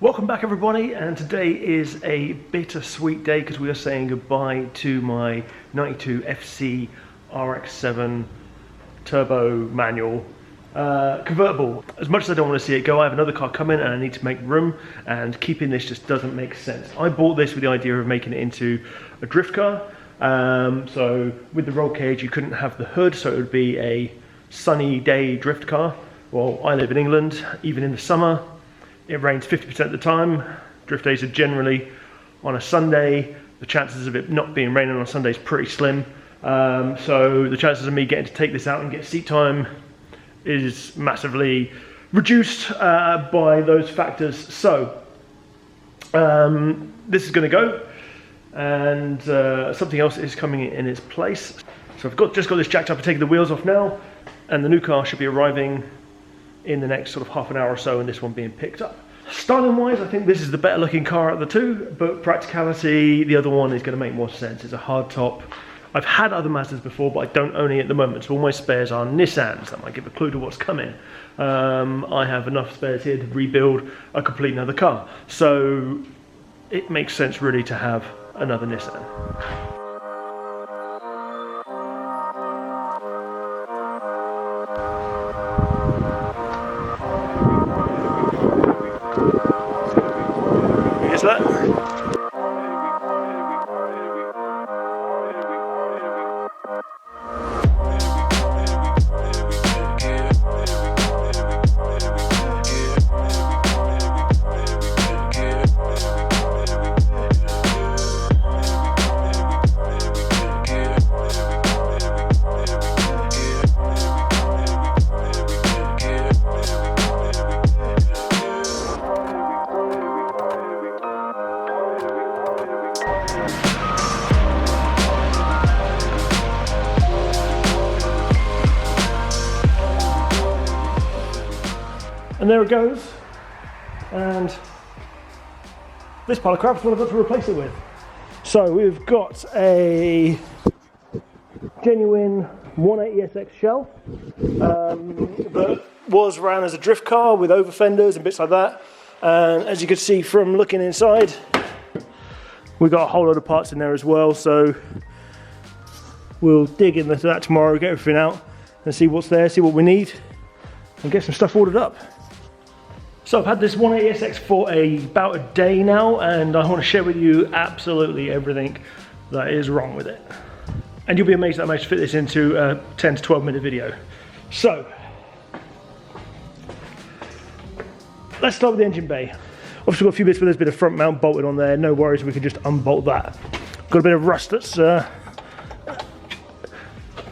Welcome back everybody, and today is a bittersweet day because we are saying goodbye to my 92 FC RX-7 turbo manual convertible. As much as I don't want to see it go, I have another car coming and I need to make room, and keeping this just doesn't make sense. I bought this with the idea of making it into a drift car. So with the roll cage you couldn't have the hood, so it would be a sunny day drift car. Well, I live in England, even in the summer it rains 50% of the time. Drift days are generally on a Sunday. The chances of it not being raining on a Sunday is pretty slim. So the chances of me getting to take this out and get seat time is massively reduced by those factors. So this is going to go, and something else is coming in its place. So I've just got this jacked up and taking the wheels off now, and the new car should be arriving in the next sort of half an hour or so, and this one being picked up. Styling wise, I think this is the better looking car out of the two, but practicality, the other one is going to make more sense. It's a hard top. I've had other Mazdas before, but I don't own it at the moment, so all my spares are Nissans. That might give a clue to what's coming. I have enough spares here to rebuild a complete another car, so it makes sense really to have another Nissan. That. And there it goes, and this pile of crap is what I've got to replace it with. So we've got a genuine 180SX shell that was ran as a drift car with over fenders and bits like that, and as you can see from looking inside, we've got a whole lot of parts in there as well, so we'll dig into that tomorrow, get everything out and see what's there, see what we need, and get some stuff ordered up. So I've had this 180SX for about a day now, and I want to share with you absolutely everything that is wrong with it. And you'll be amazed that I managed to fit this into a 10 to 12 minute video. So, let's start with the engine bay. Obviously got a few bits where there's a bit of front mount bolted on there, no worries, we can just unbolt that. Got a bit of rust that's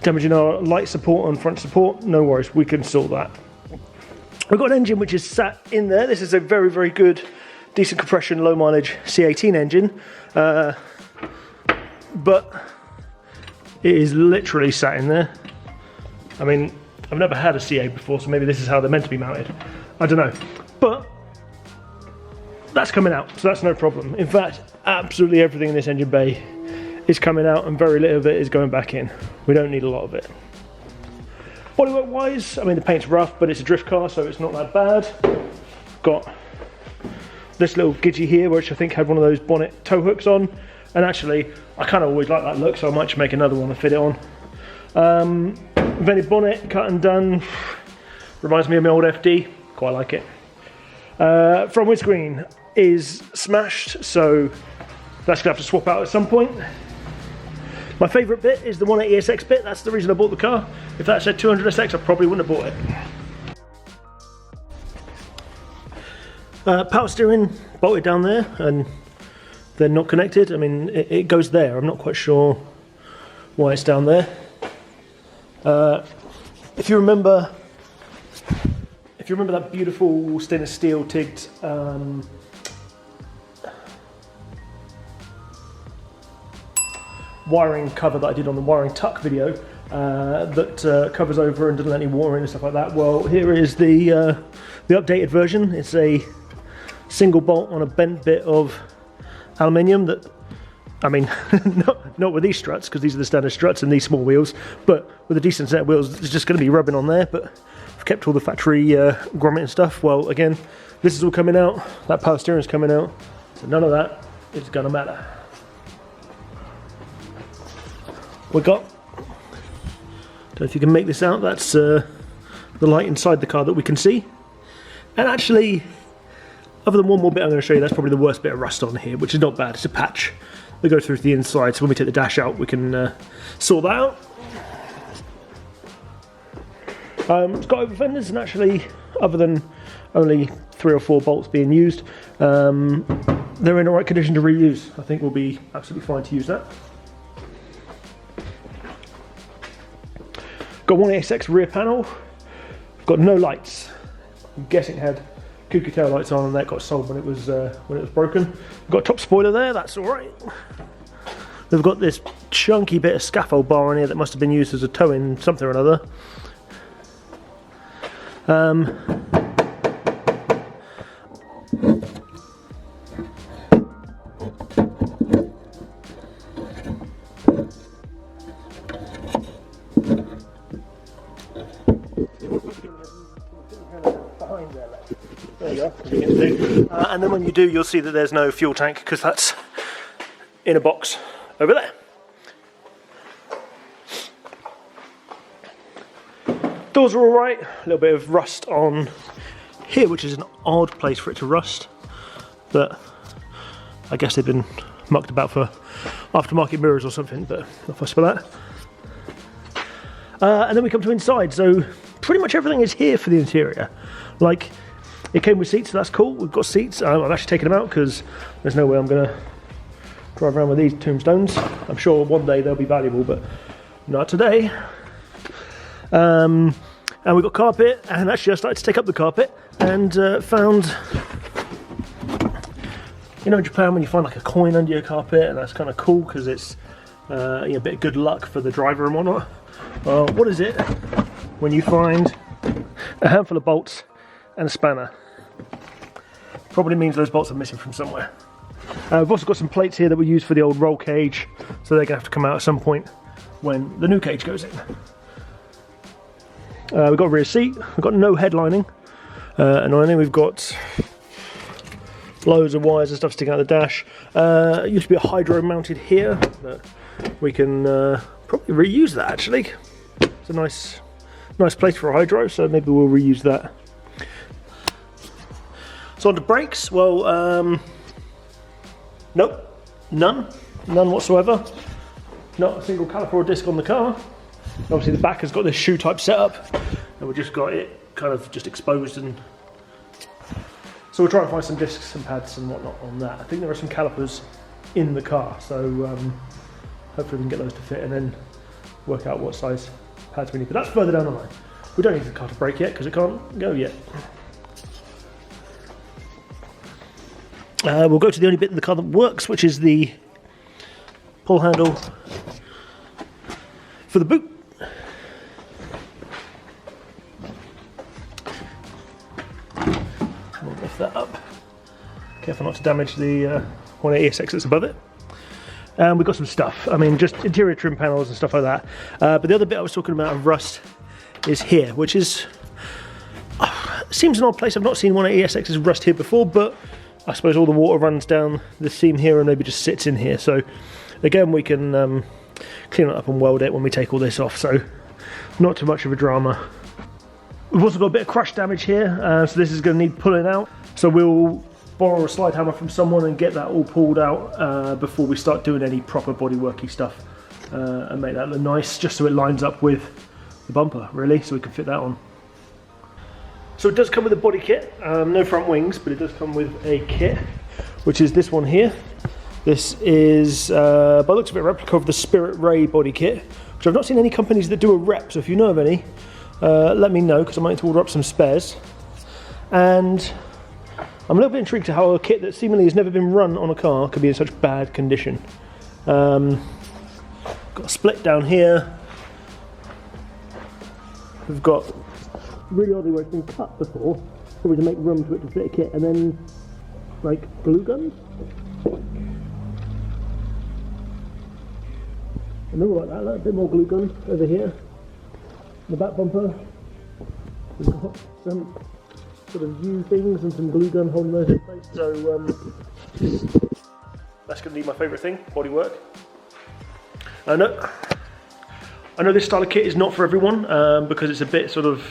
damaging our light support and front support, no worries, we can sort that. We've got an engine which is sat in there. This is a very, very good, decent compression, low mileage C18 engine. But it is literally sat in there. I mean, I've never had a C8 before, so maybe this is how they're meant to be mounted. I don't know. But that's coming out, so that's no problem. In fact, absolutely everything in this engine bay is coming out, and very little of it is going back in. We don't need a lot of it. Bodywork wise, I mean the paint's rough, but it's a drift car, so it's not that bad. Got this little gidgee here, which I think had one of those bonnet tow hooks on, and actually I kind of always like that look, so I might just make another one and fit it on. Vented bonnet, cut and done, reminds me of my old FD, quite like it. Front windscreen is smashed, so that's gonna have to swap out at some point. My favourite bit is the 180SX bit, that's the reason I bought the car. If that said 200SX, I probably wouldn't have bought it. Power steering bolted down there, and they're not connected. I mean, it goes there, I'm not quite sure why it's down there. If you remember that beautiful stainless steel tigged wiring cover that I did on the wiring tuck video that covers over and doesn't let any water in and stuff like that. Well, here is the updated version. It's a single bolt on a bent bit of aluminium that, I mean, not with these struts, because these are the standard struts and these small wheels, but with a decent set of wheels, it's just going to be rubbing on there. But if kept all the factory grommet and stuff. Well, again, this is all coming out, that power steering is coming out, so none of that is going to matter. We got, don't know if you can make this out, that's the light inside the car that we can see. And actually, other than one more bit I'm going to show you, that's probably the worst bit of rust on here, which is not bad. It's a patch that goes through to the inside, so when we take the dash out we can sort that out. It's got over fenders, and actually, other than only 3 or 4 bolts being used, they're in the right condition to reuse. I think we'll be absolutely fine to use that. Got one ASX rear panel, got no lights. I'm guessing it had kooky tail lights on, and that got sold when it was broken. We've got a top spoiler there, that's alright. We've got this chunky bit of scaffold bar on here that must have been used as a tow-in something or another. There you go. And then when you do, you'll see that there's no fuel tank because that's in a box over there. Doors are alright, a little bit of rust on here, which is an odd place for it to rust, but I guess they've been mucked about for aftermarket mirrors or something, but not fussed for that. And then we come to inside, so pretty much everything is here for the interior. Like, it came with seats, so that's cool. We've got seats. I've actually taken them out because there's no way I'm going to drive around with these tombstones. I'm sure one day they'll be valuable, but not today. And we've got carpet, and actually I started to take up the carpet and found, you know, in Japan when you find like a coin under your carpet, and that's kind of cool because it's a bit of good luck for the driver and whatnot. Well, what is it when you find a handful of bolts and a spanner? Probably means those bolts are missing from somewhere. We've also got some plates here that we use for the old roll cage, so they're going to have to come out at some point when the new cage goes in. We've got a rear seat, we've got no headlining, annoyingly. We've got loads of wires and stuff sticking out of the dash. It used to be a hydro mounted here, but we can probably reuse that actually. It's a nice place for a hydro, so maybe we'll reuse that. So on to brakes, well, nope, none whatsoever. Not a single caliper or disc on the car. Obviously the back has got this shoe type setup, and we've just got it kind of just exposed, and so we'll try and find some discs and pads and whatnot on that. I think there are some calipers in the car, so hopefully we can get those to fit and then work out what size pads we need, but that's further down the line. We don't need the car to brake yet because it can't go yet. We'll go to the only bit of the car that works, which is the pull handle for the boot. We'll lift that up. Careful not to damage the 180 SX that's above it. And we've got some stuff. I mean, just interior trim panels and stuff like that. But the other bit I was talking about of rust is here, which is seems an odd place. I've not seen 180 SX's rust here before, but I suppose all the water runs down the seam here and maybe just sits in here. So again, we can clean it up and weld it when we take all this off. So not too much of a drama. We've also got a bit of crush damage here, so this is going to need pulling out. So we'll borrow a slide hammer from someone and get that all pulled out before we start doing any proper bodyworky stuff, and make that look nice, just so it lines up with the bumper, really, so we can fit that on. So it does come with a body kit, no front wings, but it does come with a kit, which is this one here. This is, by the looks of it, a replica of the Spirit Ray body kit, which I've not seen any companies that do a rep, so if you know of any, let me know, because I might need to order up some spares. And I'm a little bit intrigued to how a kit that seemingly has never been run on a car could be in such bad condition. Got a split down here. We've got really oddly where it's been cut before, probably to make room for it to fit a kit, and then like glue guns. And all like that, a bit more glue gun over here. The back bumper. We've got some sort of U things and some glue gun holding those in place. So that's going to be my favourite thing, Bodywork. I know this style of kit is not for everyone because it's a bit sort of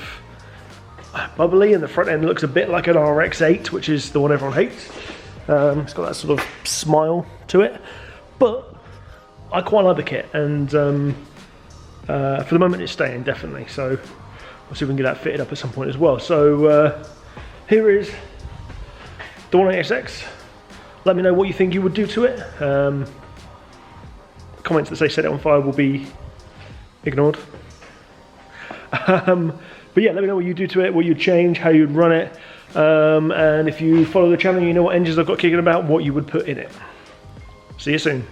bubbly and the front end looks a bit like an RX-8, which is the one everyone hates. It's got that sort of smile to it, but I quite like the kit, and for the moment it's staying, definitely. So we'll see if we can get that fitted up at some point as well. So here is the 180SX. Let me know what you think you would do to it. Comments that say set it on fire will be ignored. But yeah, let me know what you do to it, what you'd change, how you'd run it, and if you follow the channel, you know what engines I've got kicking about, what you would put in it. See you soon.